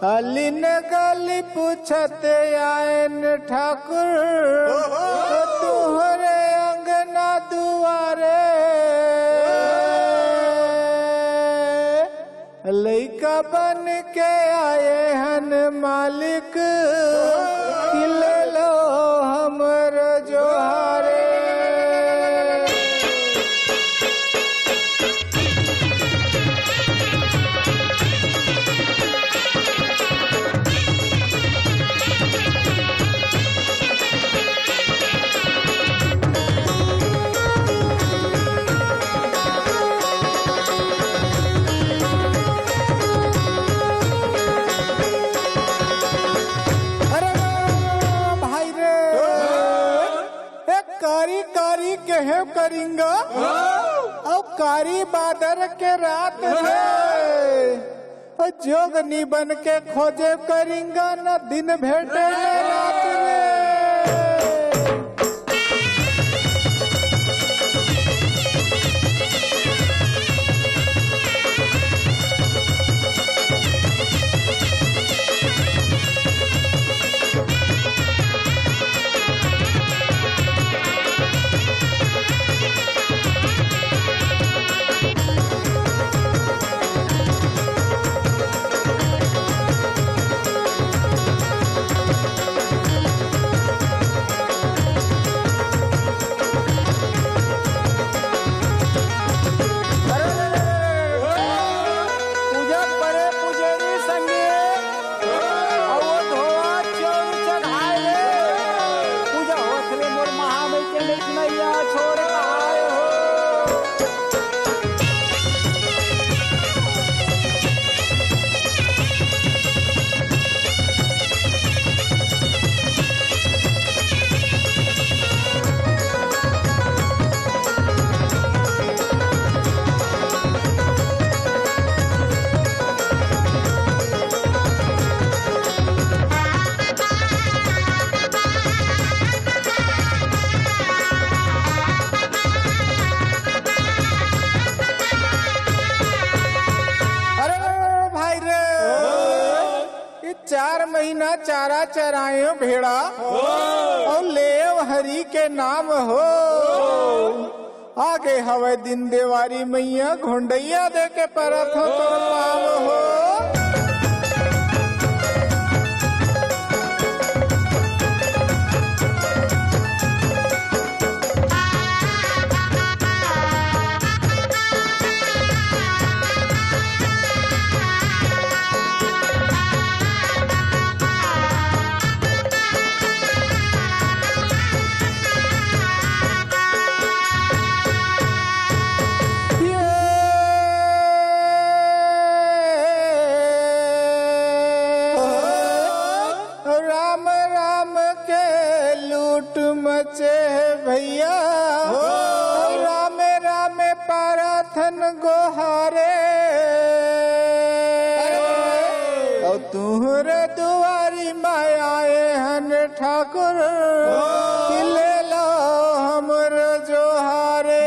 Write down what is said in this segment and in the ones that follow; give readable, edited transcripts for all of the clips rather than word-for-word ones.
अलिन गली पूछते आयन ठाकुर तुहरे अंगना दुआरे लइका बन के आए हन मालिक ले लो हमर जोहारे। केहे करिंगा और कारी बादर के रात है जोगनी बन के खोजे करिंगा न दिन भेटे न रात में। चारा चरायो भेड़ा और ले हरी के नाम हो आगे हवे दिन देवारी मैया घोंडैया दे के परत हो तोर पाव हो। भैया रामे रामे पाराथन गोहारे और तुहरे दुआरी मायाए हन ठाकुर ले लो हमर जोहारे।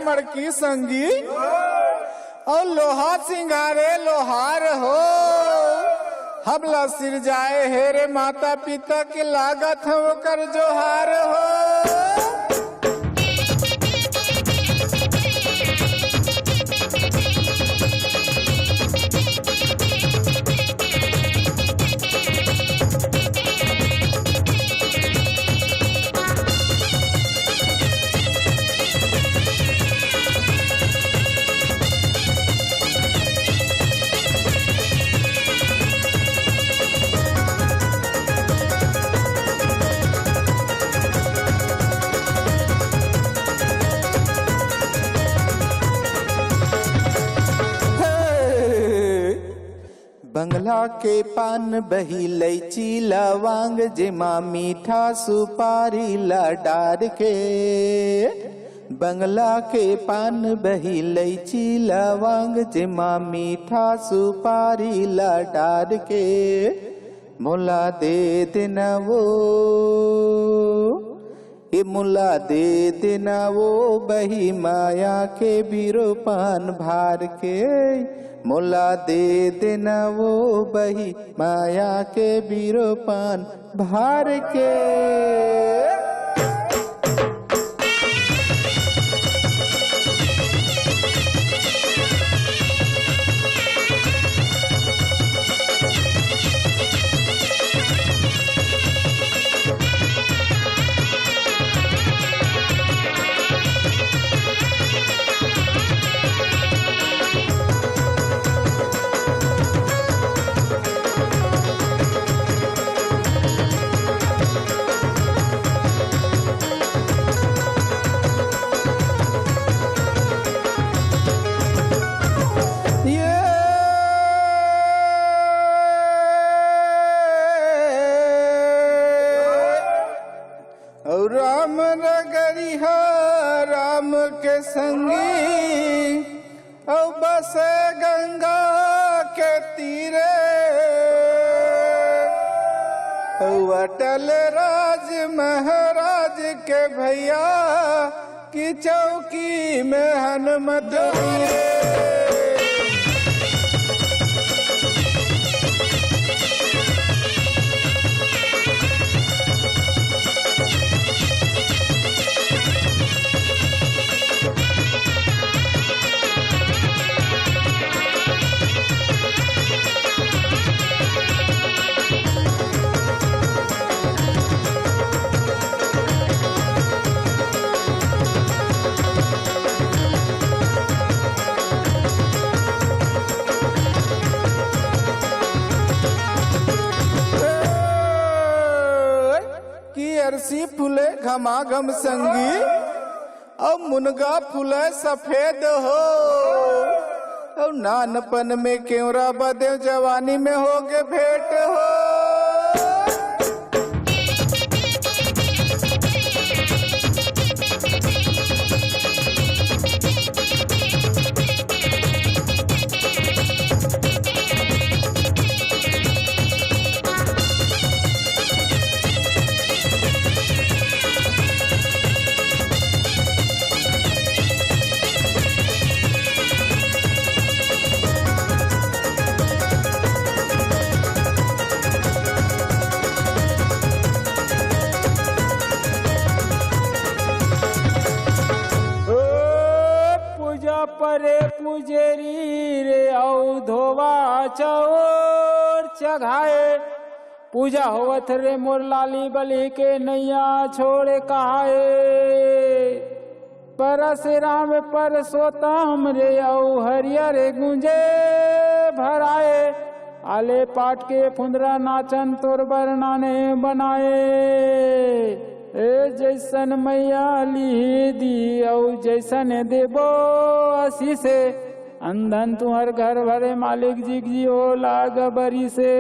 मड़की संगी और लोहा सिंगारे लोहार हो हबला सिर जाए हेरे माता पिता के लागत हो कर जोहार हो। बंगला के पान बही लैची लवांग जेमा मीठा सुपारी ला डार के। बंगला के पान बही लैची लवांग जेमा मीठा सुपारी ला डार के। मोला दे देना वो ये मुला दे देना वो बही माया के बीरो पान भार के। मुला दे देना वो बही माया के बीरो पान भार के। राम नगरिया राम के संगी औ बसे गंगा के तीरे। अटल राज महाराज के भैया की चौकी में हनुमत वीरे। अरसी फूले घमाघम संगी और मुनगा फूले सफेद हो। और नानपन में केवरा बदे जवानी में हो के भेंट हो। परे पुजेरी रे औ धोवा चौर चघाए। पूजा होवत रे मोर लाली बलि के नैया छोड़े कहाए। परस राम परसोत्तम रे औ हरियर गुंजे भराए। आले पाट के फुंदरा नाचन तोर बरनाने बनाए। जैसन मैया ली दी औ जैसन देबो आशीष। अंधन तुहर घर भरे मालिक जिग जियो लाग बरी से।